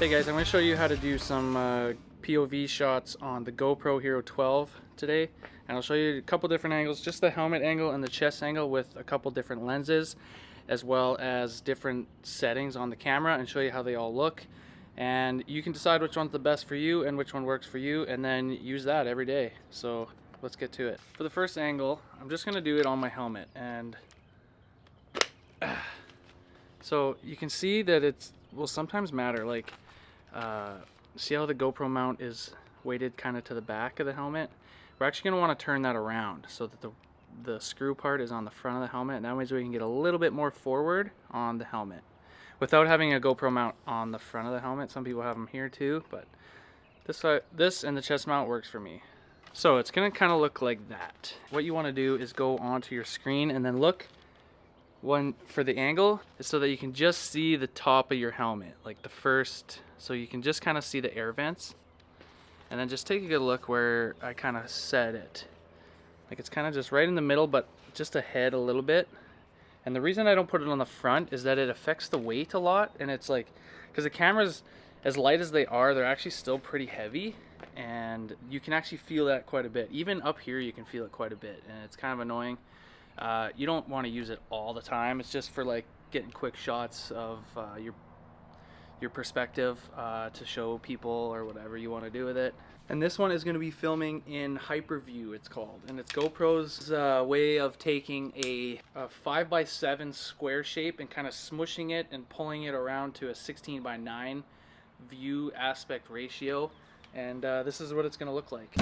Hey guys, I'm going to show you how to do some POV shots on the GoPro Hero 12 today, and I'll show you a couple different angles, just the helmet angle and the chest angle with a couple different lenses, as well as different settings on the camera, and show you how they all look. And you can decide which one's the best for you and which one works for you, and then use that every day. So let's get to it. For the first angle, I'm just going to do it on my helmet, and so you can see that it will sometimes matter, like see how the GoPro mount is weighted kind of to the back of the helmet? We're actually going to want to turn that around so that the screw part is on the front of the helmet, and that way we can get a little bit more forward on the helmet without having a GoPro mount on the front of the helmet. Some people have them here too, but this and the chest mount works for me. So it's going to kind of look like that. What you want to do is go onto your screen and then look for the angle, is so that you can just see the top of your helmet, like the first, so you can just kind of see the air vents, and then just take a good look where I kind of set it. Like it's kind of just right in the middle, but just ahead a little bit. And the reason I don't put it on the front is that it affects the weight a lot, and it's like, because the cameras, as light as they are, they're actually still pretty heavy, and you can actually feel that quite a bit. Even up here you can feel it quite a bit, and it's kind of annoying. You don't want to use it all the time. It's just for like getting quick shots of your perspective to show people or whatever you want to do with it. And this one is going to be filming in hyperview, it's called, and it's GoPro's way of taking a 5x7 square shape and kind of smushing it and pulling it around to a 16:9 view aspect ratio, and this is what it's going to look like.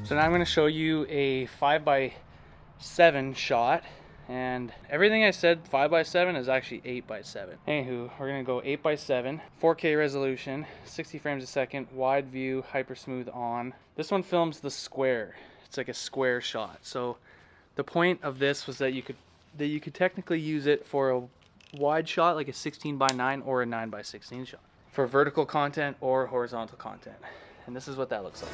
So now I'm going to show you a 5x7 shot, and everything I said 5x7 is actually 8x7. Anywho, we're going to go 8x7, 4K resolution, 60 frames a second, wide view, hyper smooth on. This one films the square. It's like a square shot. So the point of this was that you could technically use it for a wide shot, like a 16:9 or a 9x16 shot, for vertical content or horizontal content. And this is what that looks like.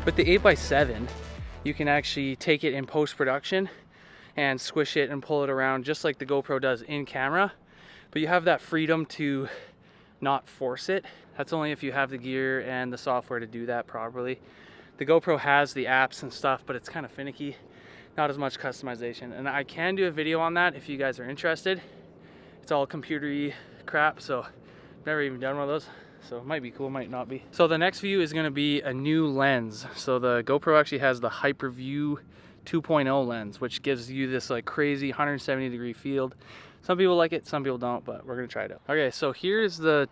With the 8x7, you can actually take it in post-production and squish it and pull it around just like the GoPro does in camera, but you have that freedom to not force it. That's only if you have the gear and the software to do that properly. The GoPro has the apps and stuff, but it's kind of finicky, not as much customization. And I can do a video on that if you guys are interested. It's all computery crap, so I've never even done one of those. So it might be cool, might not be. So the next view is going to be a new lens. So the GoPro actually has the HyperView 2.0 lens, which gives you this like crazy 170-degree field. Some people like it, some people don't, but we're going to try it out. Okay, so here's the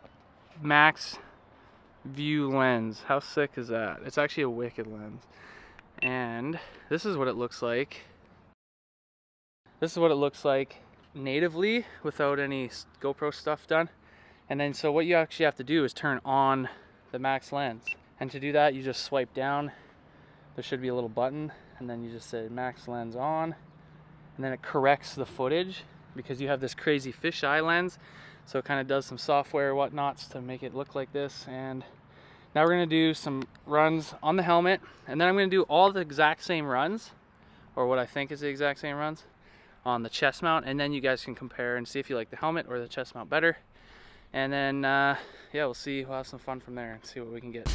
max view lens. How sick is that? It's actually a wicked lens. And this is what it looks like. This is what it looks like natively without any GoPro stuff done. And then so what you actually have to do is turn on the max lens. And to do that, you just swipe down. There should be a little button, and then you just say max lens on. And then it corrects the footage because you have this crazy fisheye lens. So it kind of does some software whatnots to make it look like this. And now we're gonna do some runs on the helmet, and then I'm gonna do all the exact same runs, or what I think is the exact same runs, on the chest mount, and then you guys can compare and see if you like the helmet or the chest mount better. And then, yeah, we'll have some fun from there and see what we can get.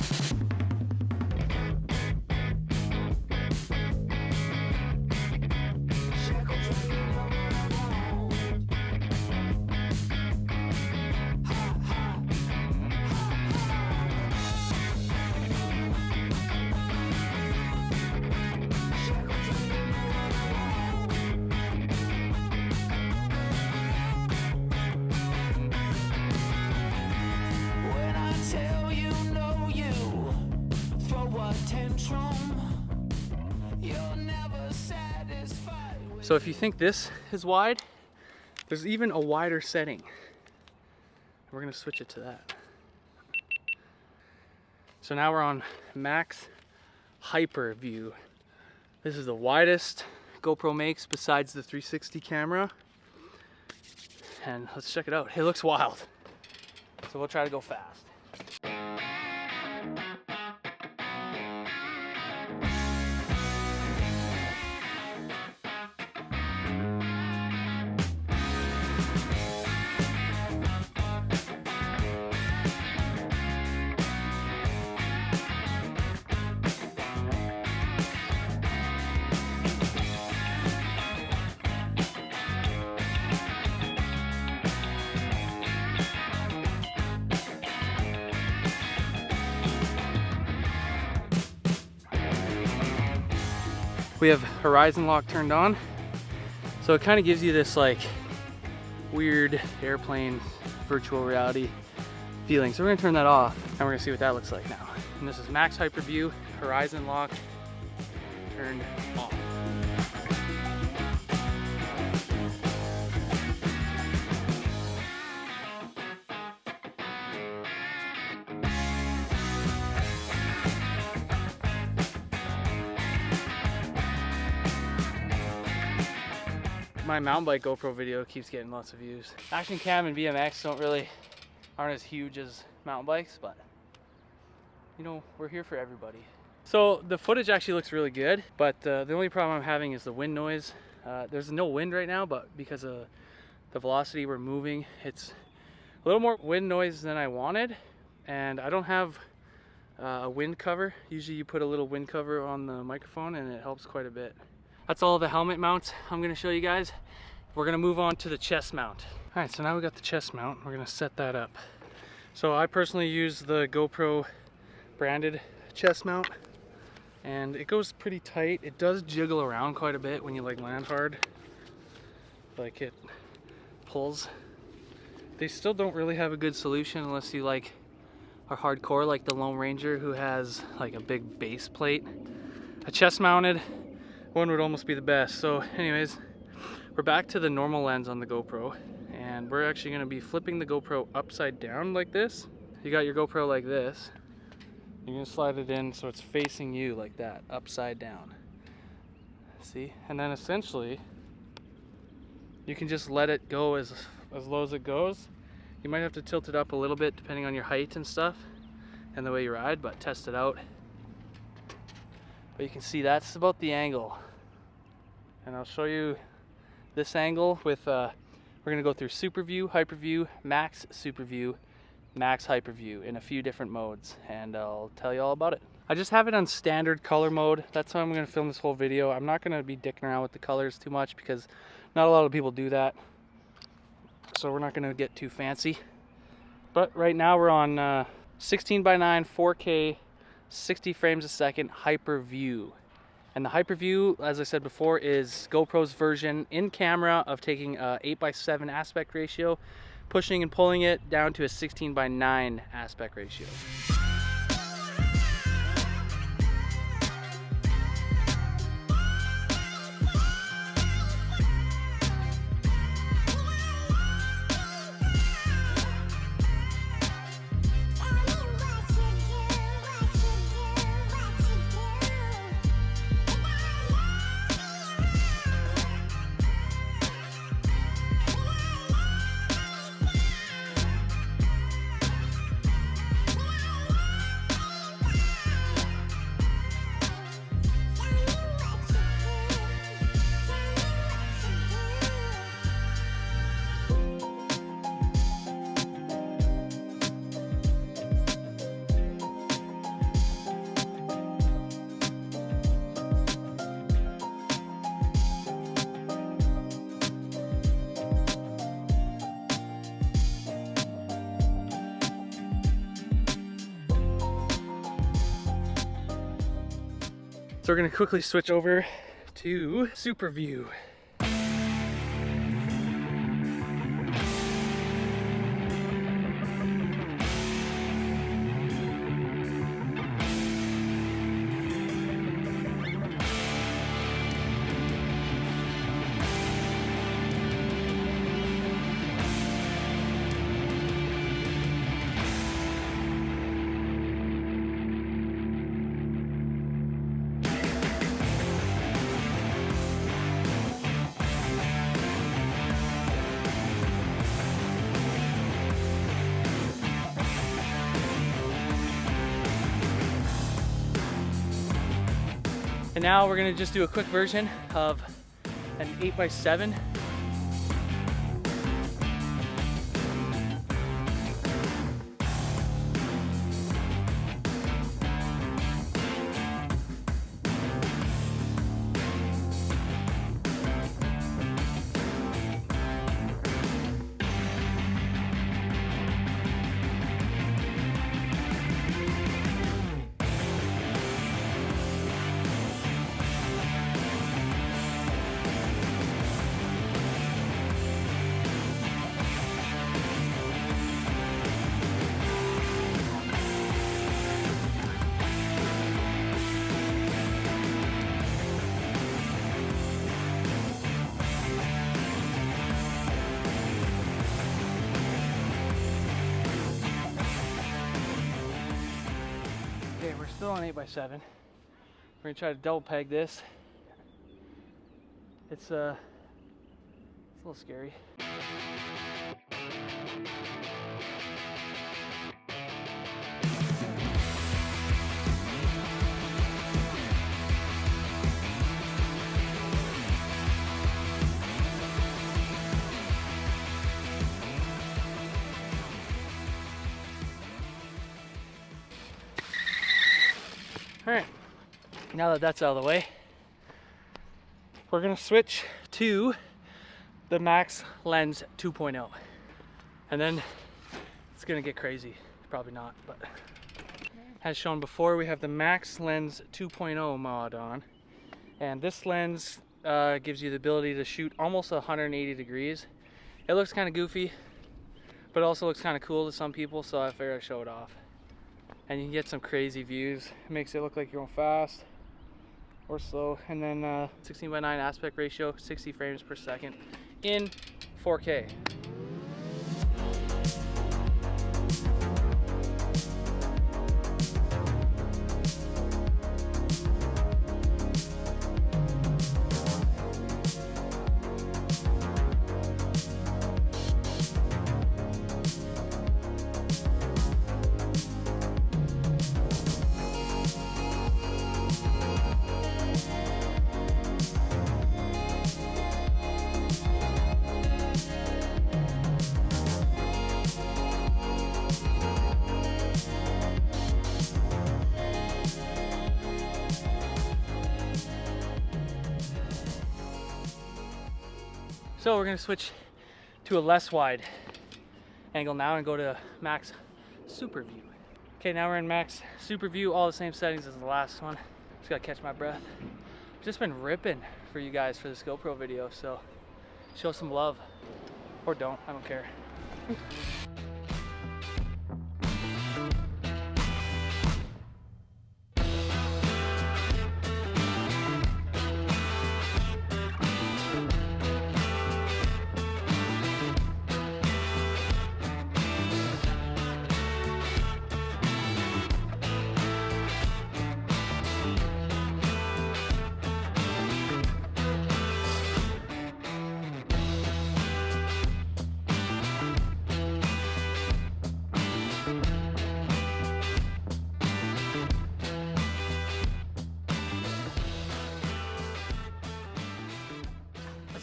So if you think this is wide, there's even a wider setting. We're gonna switch it to that. So now we're on max hyper view. This is the widest GoPro makes besides the 360 camera. And let's check it out. It looks wild. So we'll try to go fast. We have horizon lock turned on, so it kind of gives you this like weird airplane virtual reality feeling. So we're gonna turn that off and we're gonna see what that looks like now. And this is max hyper view, horizon lock turned off. My mountain bike GoPro video keeps getting lots of views. Action cam and BMX aren't as huge as mountain bikes, but you know, we're here for everybody. So the footage actually looks really good, but the only problem I'm having is the wind noise. There's no wind right now, but because of the velocity we're moving, it's a little more wind noise than I wanted, and I don't have a wind cover. Usually you put a little wind cover on the microphone and it helps quite a bit. That's all the helmet mounts I'm gonna show you guys. We're gonna move on to the chest mount. All right, so now we got the chest mount. We're gonna set that up. So I personally use the GoPro branded chest mount, and it goes pretty tight. It does jiggle around quite a bit when you like land hard. Like it pulls. They still don't really have a good solution unless you like are hardcore like the Lone Ranger, who has like a big base plate. A chest mounted one would almost be the best. So anyways, we're back to the normal lens on the GoPro, and we're actually going to be flipping the GoPro upside down like this. You got your GoPro like this. You're going to slide it in so it's facing you like that, upside down. See? And then essentially you can just let it go as low as it goes. You might have to tilt it up a little bit depending on your height and stuff and the way you ride, but test it out. But you can see that's about the angle. And I'll show you this angle with, we're gonna go through super view, hyper view, max super view, max hyper view in a few different modes, and I'll tell you all about it. I just have it on standard color mode. That's how I'm gonna film this whole video. I'm not gonna be dicking around with the colors too much because not a lot of people do that. So we're not gonna get too fancy. But right now we're on 16:9 4K 60 frames a second hyper view. And the hyper view, as I said before, is GoPro's version in camera of taking a 8:7 aspect ratio, pushing and pulling it down to a 16:9 aspect ratio. So we're gonna quickly switch over to super view. And now we're gonna just do a quick version of an 8x7. Okay, we're still on 8x7. We're gonna try to double peg this. It's a little scary. All right, now that that's out of the way, we're gonna switch to the Max Lens 2.0. And then it's gonna get crazy. Probably not, but as shown before, we have the Max Lens 2.0 mod on. And this lens gives you the ability to shoot almost 180 degrees. It looks kind of goofy, but it also looks kind of cool to some people, so I figured I'd show it off. And you can get some crazy views. It makes it look like you're going fast or slow. And then 16:9 aspect ratio, 60 frames per second in 4K. So we're gonna switch to a less wide angle now and go to Max Super View. Okay, now we're in Max Super View, all the same settings as the last one. Just gotta catch my breath. Just been ripping for you guys for this GoPro video, so show some love. Or don't, I don't care.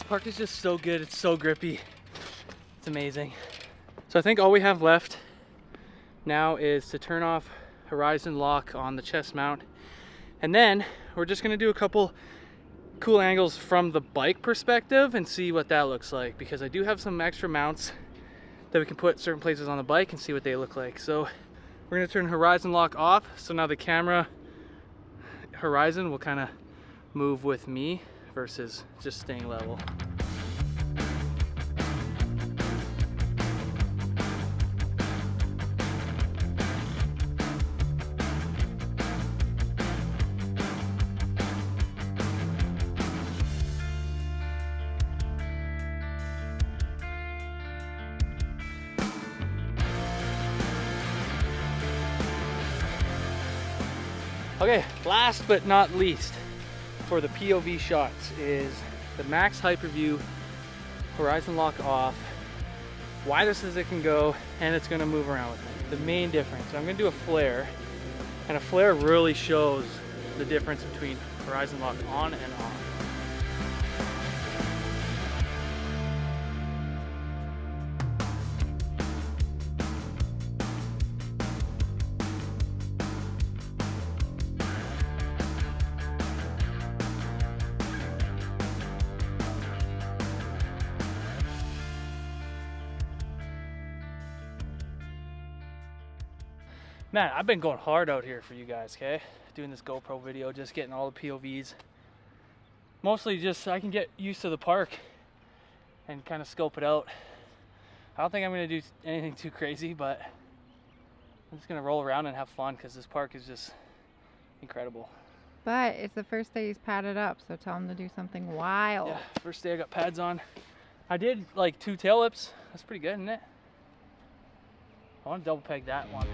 Park is just so good, it's so grippy, it's amazing. So I think all we have left now is to turn off horizon lock on the chest mount, and then we're just gonna do a couple cool angles from the bike perspective and see what that looks like, because I do have some extra mounts that we can put certain places on the bike and see what they look like. So we're gonna turn horizon lock off, so now the camera horizon will kind of move with me versus just staying level. Okay, last but not least, for the POV shots is the Max Hyperview horizon lock off, widest as it can go, and it's gonna move around with it. The main difference, I'm gonna do a flare, and a flare really shows the difference between Horizon lock on and off. Man, I've been going hard out here for you guys, okay? Doing this GoPro video, just getting all the POVs. Mostly just so I can get used to the park and kind of scope it out. I don't think I'm gonna do anything too crazy, but I'm just gonna roll around and have fun because this park is just incredible. But it's the first day he's padded up, so tell him to do something wild. Yeah, first day I got pads on. I did like 2 tail whips. That's pretty good, isn't it? I want to double peg that one.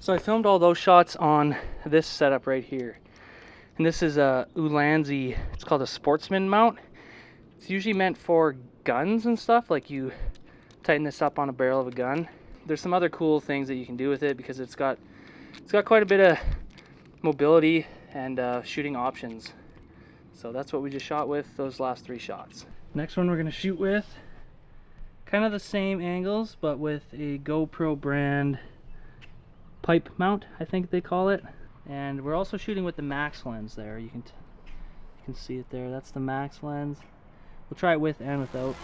So I filmed all those shots on this setup right here. And this is a Ulanzi, it's called a sportsman mount. It's usually meant for guns and stuff, like you tighten this up on a barrel of a gun. There's some other cool things that you can do with it because it's got quite a bit of mobility and shooting options. So that's what we just shot with those last 3 shots. Next one we're gonna shoot with kind of the same angles, but with a GoPro brand pipe mount, I think they call it. And we're also shooting with the max lens there. You can see it there. That's the max lens. We'll try it with and without.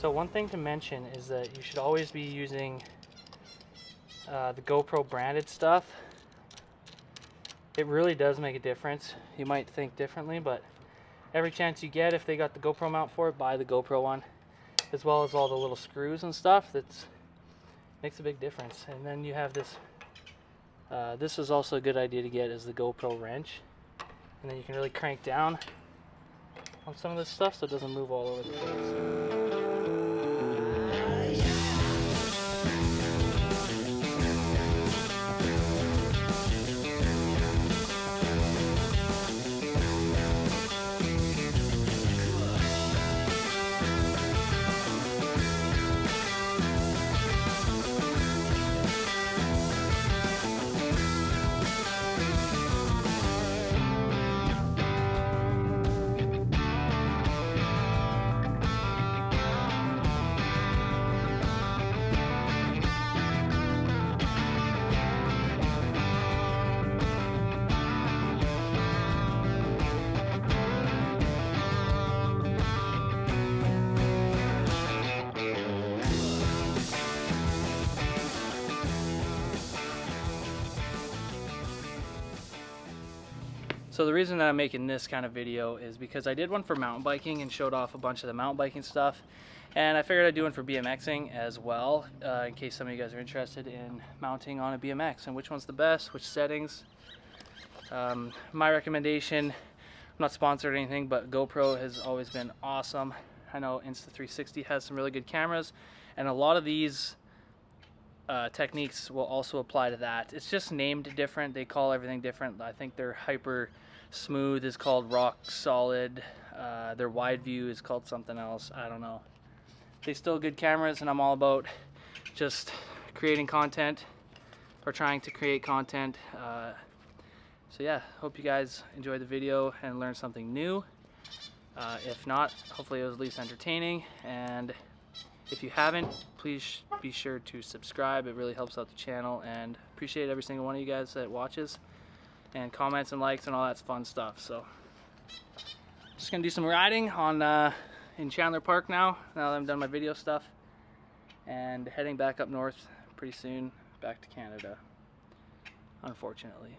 So one thing to mention is that you should always be using the GoPro branded stuff. It really does make a difference. You might think differently, but every chance you get, if they got the GoPro mount for it, buy the GoPro one, as well as all the little screws and stuff. That makes a big difference. And then you have this. This is also a good idea to get, is the GoPro wrench, and then you can really crank down on some of this stuff so it doesn't move all over the place. So the reason that I'm making this kind of video is because I did one for mountain biking and showed off a bunch of the mountain biking stuff, and I figured I'd do one for BMXing as well, in case some of you guys are interested in mounting on a BMX and which one's the best, which settings. My recommendation, I'm not sponsored or anything, but GoPro has always been awesome. I know Insta360 has some really good cameras, and a lot of these techniques will also apply to that. It's just named different. They call everything different. I think their hyper smooth is called rock solid. Their wide view is called something else. I don't know. They still good cameras, and I'm all about just creating content or trying to create content. So yeah, hope you guys enjoyed the video and learned something new. If not, hopefully it was at least entertaining, and if you haven't, please be sure to subscribe. It really helps out the channel, and appreciate every single one of you guys that watches and comments and likes and all that fun stuff. So just gonna do some riding on in Chandler Park now that I'm done my video stuff, and heading back up north pretty soon, back to Canada, unfortunately.